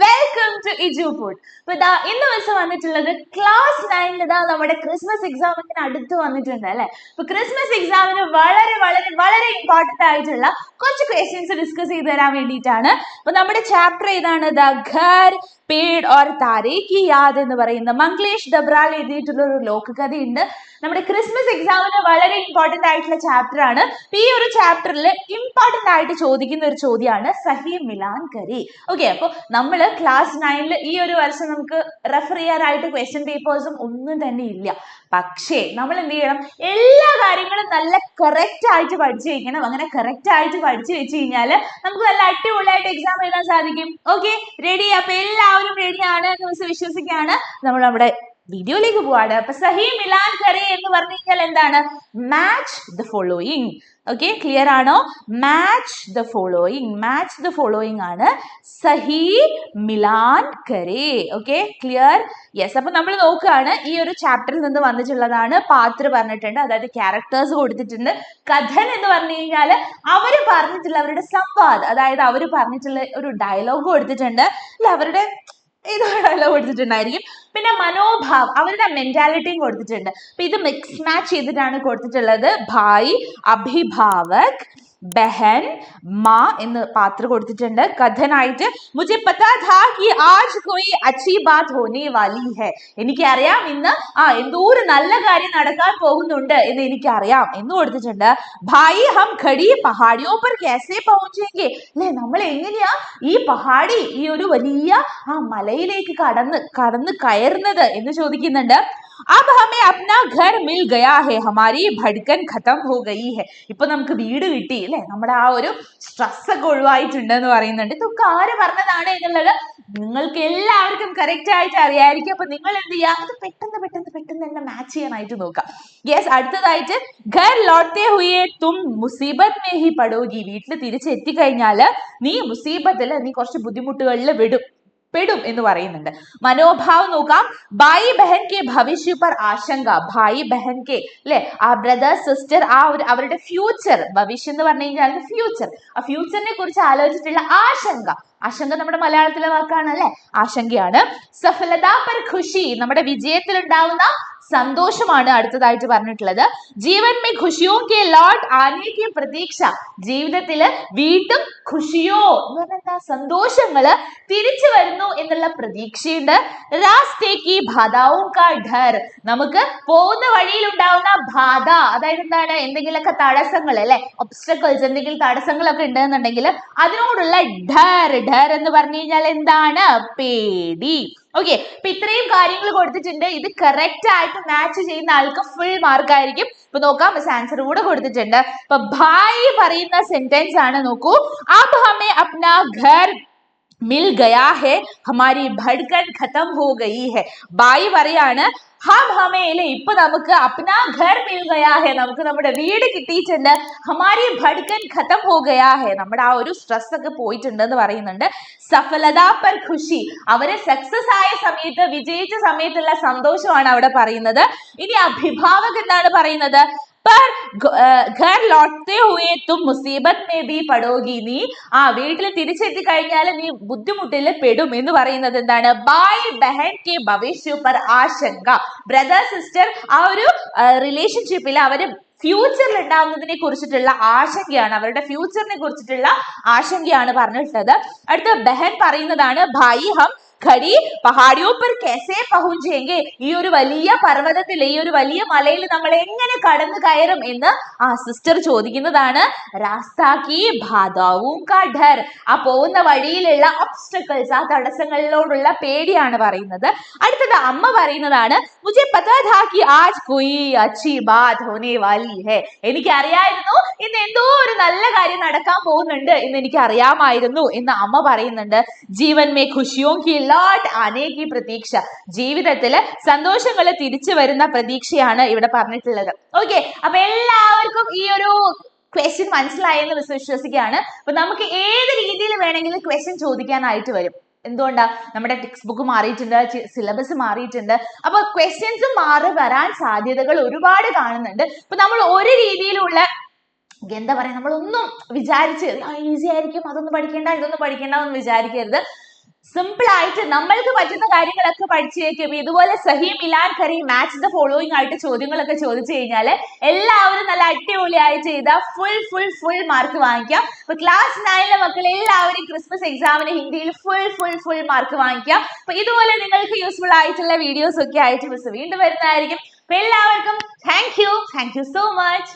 Welcome to ഇജു food. അപ്പൊ ഇതാ ഇന്ന് ദിവസം വന്നിട്ടുള്ളത് ക്ലാസ് 9 ഇതാ നമ്മുടെ ക്രിസ്മസ് എക്സാമിന് അടുത്ത് വന്നിട്ടുണ്ട് അല്ലെ. അപ്പൊ ക്രിസ്മസ് എക്സാമിന് വളരെ വളരെ വളരെ ഇമ്പോർട്ടന്റ് ആയിട്ടുള്ള കുറച്ച് ക്വസ്റ്റ്യൻസ് ഡിസ്കസ് ചെയ്ത് തരാൻ വേണ്ടിയിട്ടാണ്. അപ്പൊ നമ്മുടെ ചാപ്റ്റർ ഏതാണ്? ദ ഘർ പേഡ് ഓർ താരേ കി യാദ് എന്ന് പറയുന്ന മംഗ്ലേഷ് ഡബ്രാൽ എഴുതിയിട്ടുള്ള ഒരു ലോകകഥയുണ്ട്. നമ്മുടെ ക്രിസ്മസ് എക്സാമിന് വളരെ ഇമ്പോർട്ടന്റ് ആയിട്ടുള്ള ചാപ്റ്റർ ആണ്. ഈ ഒരു ചാപ്റ്ററിൽ ഇമ്പോർട്ടന്റ് ആയിട്ട് ചോദിക്കുന്ന ഒരു ചോദ്യമാണ് സഹി മിലാൻ കരി. ഓക്കെ, അപ്പൊ നമ്മൾ ക്ലാസ് 9 ഈ ഒരു വർഷം നമുക്ക് റെഫർ ചെയ്യാനായിട്ട് ക്വസ്റ്റ്യൻ പേപ്പേഴ്സും ഒന്നും തന്നെ ഇല്ല. പക്ഷേ നമ്മൾ എന്ത് ചെയ്യണം? എല്ലാ കാര്യങ്ങളും നല്ല കറക്റ്റ് ആയിട്ട് പഠിച്ചു വെക്കണം. അങ്ങനെ കറക്റ്റ് ആയിട്ട് പഠിച്ചു വെച്ച് കഴിഞ്ഞാൽ നമുക്ക് നല്ല അടിപൊളിയായിട്ട് എക്സാം എഴുതാൻ സാധിക്കും. Okay, ready? അപ്പൊ എല്ലാവരും റെഡിയാണ് എന്ന് വിശ്വസിക്കുകയാണ്. നമ്മൾ നമ്മുടെ വീഡിയോയിലേക്ക് പോവാണ്. അപ്പൊ സഹി മിലാൻ കരി എന്ന് പറഞ്ഞു കഴിഞ്ഞാൽ എന്താണ്? Match the following. Okay, clear ആണോ? Match the following, match the following ആണ് സഹി മിലാൻ കരി. Okay, clear? യെസ്. അപ്പൊ നമ്മൾ നോക്കുകയാണ്, ഈ ഒരു ചാപ്റ്ററിൽ നിന്ന് വന്നിട്ടുള്ളതാണ്. പാത്ര പറഞ്ഞിട്ടുണ്ട്, അതായത് ക്യാരക്ടേഴ്സ് കൊടുത്തിട്ടുണ്ട്. കഥൻ എന്ന് പറഞ്ഞു കഴിഞ്ഞാൽ അവര് പറഞ്ഞിട്ടുള്ള അവരുടെ സംവാദ്, അതായത് അവര് പറഞ്ഞിട്ടുള്ള ഒരു ഡയലോഗ് കൊടുത്തിട്ടുണ്ട്. അല്ല, അവരുടെ ഇതെല്ലാം കൊടുത്തിട്ടുണ്ടായിരിക്കും. പിന്നെ മനോഭാവ്, അവരുടെ മെന്റാലിറ്റിയും കൊടുത്തിട്ടുണ്ട്. അപ്പൊ ഇത് മിക്സ് മാച്ച് ചെയ്തിട്ടാണ് കൊടുത്തിട്ടുള്ളത്. ഭായ്, അഭിഭാവക്, ബഹൻ, മാ എന്ന് പാത്ര കൊടുത്തിട്ടുണ്ട്. കഥനായിട്ട് മുझे पता था कि आज कोई अच्छी बात होने वाली है. എനിക്കറിയാം ഇന്ന് എന്തോ ഒരു നല്ല കാര്യം നടക്കാൻ പോകുന്നുണ്ട് എന്ന് എനിക്കറിയാം എന്ന് കൊടുത്തിട്ടുണ്ട്. ഭായി ഹം ഖടി പഹാഡിയോ पर कैसे पहुंचेंगे? അല്ലേ, നമ്മൾ എങ്ങനെയാ ഈ പഹാടി, ഈ ഒരു വലിയ മലയിലേക്ക് കടന്ന് കയറുന്നത് എന്ന് ചോദിക്കുന്നുണ്ട്. अब हमें अपना घर मिल गया है, हमारी भड़कन खत्म हो गई है. ഇപ്പൊ നമുക്ക് വീട് കിട്ടി അല്ലെ, നമ്മുടെ ആ ഒരു സ്ട്രെസ് ഒക്കെ ഒഴിവായിട്ടുണ്ട് എന്ന് പറയുന്നുണ്ട്. ഇതൊക്കെ ആര് പറഞ്ഞതാണ് എന്നുള്ളത് നിങ്ങൾക്ക് എല്ലാവർക്കും കറക്റ്റ് ആയിട്ട് അറിയായിരിക്കും. അപ്പൊ നിങ്ങൾ എന്ത് ചെയ്യാ? അത് പെട്ടെന്ന് പെട്ടെന്ന് പെട്ടെന്ന് തന്നെ മാച്ച് ചെയ്യാനായിട്ട് നോക്കാം. യെസ്, അടുത്തതായിട്ട് ഘർ ലോട്ടെ ഹുയെ തും മുസീബത്ത് മേ ഹി പടോഗി. വീട്ടിൽ തിരിച്ചെത്തി കഴിഞ്ഞാല് നീ മുസീബത്തില്, നീ കുറച്ച് ബുദ്ധിമുട്ടുകളിൽ പെടും എന്ന് പറയുന്നുണ്ട്. മനോഭാവം നോക്കാം. ഭായി ബഹൻ കെ ഭവിഷ്യ പർ ആശങ്ക. ഭായി ബഹൻ കെ, അല്ലെ, ആ ബ്രദർ സിസ്റ്റർ, അവരുടെ ഫ്യൂച്ചർ, ഭവിഷ്യം എന്ന് പറഞ്ഞു കഴിഞ്ഞാൽ ഫ്യൂച്ചർ, ആ ഫ്യൂച്ചറിനെ കുറിച്ച് ആലോചിച്ചിട്ടുള്ള ആശങ്ക. ആശങ്ക നമ്മുടെ മലയാളത്തിലെ വാക്കാണ് അല്ലെ, ആശങ്കയാണ്. സഫലത പർ ഖുഷി, നമ്മുടെ വിജയത്തിൽ ഉണ്ടാവുന്ന സന്തോഷമാണ് അടുത്തതായിട്ട് പറഞ്ഞിട്ടുള്ളത്. ജീവൻ മേ ഖുഷിയോ കെ ലോട്ട് ആനെ കി പ്രതീക്ഷ. ജീവിതത്തില് വീണ്ടും ഖുഷിയോ എന്ന് പറഞ്ഞാൽ സന്തോഷങ്ങള് തിരിച്ചു വരുന്നു എന്നുള്ള പ്രതീക്ഷയുണ്ട്. രാസ്തേക്ക് ബാധാവും കാ ഡർ, നമുക്ക് പോകുന്ന വഴിയിൽ ഉണ്ടാവുന്ന ബാധ, അതായത് എന്താണ്? എന്തെങ്കിലുമൊക്കെ തടസ്സങ്ങൾ അല്ലെ, ഒബ്സ്റ്റക്കിൾസ്, എന്തെങ്കിലും തടസ്സങ്ങളൊക്കെ ഉണ്ടെന്നുണ്ടെങ്കിൽ അതിനോടുള്ള ഡർ എന്ന് പറഞ്ഞു കഴിഞ്ഞാൽ എന്താണ്? പേടി. ഓക്കെ, അപ്പൊ ഇത്രയും കാര്യങ്ങൾ കൊടുത്തിട്ടുണ്ട്. ഇത് കറക്റ്റ് ആയിട്ട് മാച്ച് ചെയ്യുന്ന ആൾക്ക് ഫുൾ മാർക്ക് ആയിരിക്കും. ഇപ്പൊ നോക്കാം, ആൻസർ കൂടെ കൊടുത്തിട്ടുണ്ട്. ഇപ്പൊ ഭായ് പറയുന്ന സെന്റൻസ് ആണ്, നോക്കൂ. അബ് ഹമേ അപ്നാ ഘർ മിൽ ഗയാ ഹെ, ഹമാരി ഭഡ്കൻ ഖത്തം ഹോ ഗയി ഹെ. ഭായ് പറയാണ്, ഹമേലെ ഇപ്പൊ നമുക്ക് അപ്നാ ഘർ മിൽ ഗയാ ഹെ, നമുക്ക് നമ്മുടെ വീട് കിട്ടിയിട്ടുണ്ട്. ഹമാരി ഭഡ്കൻ ഖത്തം ഹോ ഗയാ ഹെ, നമ്മുടെ ആ ഒരു സ്ട്രെസ് ഒക്കെ പോയിട്ടുണ്ട് എന്ന് പറയുന്നുണ്ട്. സഫലത പർ ഖുഷി, അവര് സക്സസ് ആയ സമയത്ത്, വിജയിച്ച സമയത്തുള്ള സന്തോഷമാണ് അവിടെ പറയുന്നത്. ഇനി അഭിഭാവക് എന്താണ് പറയുന്നത്? ഘർ ലോട്ടെ ഹുയെ തും മുസീബത്ത് മേ ഭി പടോഗി. നീ വീട്ടിൽ തിരിച്ചെത്തി കഴിഞ്ഞാൽ നീ ബുദ്ധിമുട്ടിൽ പെടും എന്ന് പറയുന്നത് എന്താണ്? ഭായ് ബഹൻ കെ ഭവിഷ്യ പർ ആശങ്ക. ബ്രദർ സിസ്റ്റർ ആ ഒരു റിലേഷൻഷിപ്പിൽ അവര് ഫ്യൂച്ചറിൽ ഉണ്ടാവുന്നതിനെ കുറിച്ചിട്ടുള്ള ആശങ്കയാണ്, അവരുടെ ഫ്യൂച്ചറിനെ കുറിച്ചിട്ടുള്ള ആശങ്കയാണ് പറഞ്ഞിട്ടുള്ളത്. അടുത്ത ബഹൻ പറയുന്നതാണ്, ഭായി ഹം ഖടി പഹാഡിയോ പർ കൈസേ പഹുഞ്ചേംഗെ. ഈ ഒരു വലിയ പർവ്വതത്തിൽ, ഈ ഒരു വലിയ മലയിൽ നമ്മൾ എങ്ങനെ കടന്നു കയറും എന്ന് സിസ്റ്റർ ചോദിക്കുന്നതാണ്. രാസ്താക്കി ബാധാവും കാ ഡർ, ആ പോകുന്ന വഴിയിലുള്ള ഒബ്സ്റ്റക്കിൾസ്, ആ തടസ്സങ്ങളിലോടുള്ള പേടിയാണ് പറയുന്നത്. അടുത്തത് അമ്മ പറയുന്നതാണ്, മുझे पता था कि आज कोई अच्छी बात होने वाली है. എനിക്ക് അറിയായിരുന്നു ഇന്ന് എന്തോ ഒരു നല്ല കാര്യം നടക്കാൻ പോകുന്നുണ്ട് എന്ന് എനിക്ക് അറിയാമായിരുന്നു എന്ന് അമ്മ പറയുന്നുണ്ട്. ജീവൻ മേ ഖുഷിയോ കി ലോട്ട് ആനെ കി പ്രതീക്ഷ, ജീവിതത്തില് സന്തോഷങ്ങൾ തിരിച്ചു വരുന്ന പ്രതീക്ഷയാണ് ഇവിടെ പറഞ്ഞിട്ടുള്ളത്. ഓക്കെ, അപ്പൊ എല്ലാവർക്കും ഈ ഒരു ക്വസ്റ്റ്യൻ മനസ്സിലായെന്ന് വിശ്വസിക്കുകയാണ്. അപ്പൊ നമുക്ക് ഏത് രീതിയിൽ വേണമെങ്കിലും ക്വസ്റ്റ്യൻ ചോദിക്കാനായിട്ട് വരും. എന്തുകൊണ്ടാ? നമ്മുടെ ടെക്സ്റ്റ് ബുക്ക് മാറിയിട്ടുണ്ട്, സിലബസ് മാറിയിട്ടുണ്ട്. അപ്പൊ ക്വസ്റ്റ്യൻസ് മാറി വരാൻ സാധ്യതകൾ ഒരുപാട് കാണുന്നുണ്ട്. അപ്പൊ നമ്മൾ ഒരു രീതിയിലുള്ള എന്താ പറയാ, നമ്മളൊന്നും വിചാരിച്ച് ഈസി ആയിരിക്കും, അതൊന്നും പഠിക്കേണ്ട ഇതൊന്നും പഠിക്കേണ്ട എന്ന് വിചാരിക്കരുത്. സിമ്പിൾ ആയിട്ട് നമ്മൾക്ക് പറ്റുന്ന കാര്യങ്ങളൊക്കെ പഠിച്ചു വെക്കും. ഇതുപോലെ സഹി Milan curry match the following ആയിട്ട് ചോദ്യങ്ങളൊക്കെ ചോദിച്ചു കഴിഞ്ഞാൽ എല്ലാവരും നല്ല അടിപൊളിയായി ചെയ്താൽ ഫുൾ മാർക്ക് വാങ്ങിക്കാം. അപ്പൊ ക്ലാസ് 9 മക്കൾ എല്ലാവരും ക്രിസ്മസ് എക്സാമിന് ഹിന്ദിയിൽ ഫുൾ മാർക്ക് വാങ്ങിക്കാം. അപ്പൊ ഇതുപോലെ നിങ്ങൾക്ക് യൂസ്ഫുൾ ആയിട്ടുള്ള വീഡിയോസ് ഒക്കെ ആയിട്ട് മിസ് വീണ്ടും വരുന്നതായിരിക്കും. അപ്പൊ എല്ലാവർക്കും താങ്ക് യു സോ മച്ച്.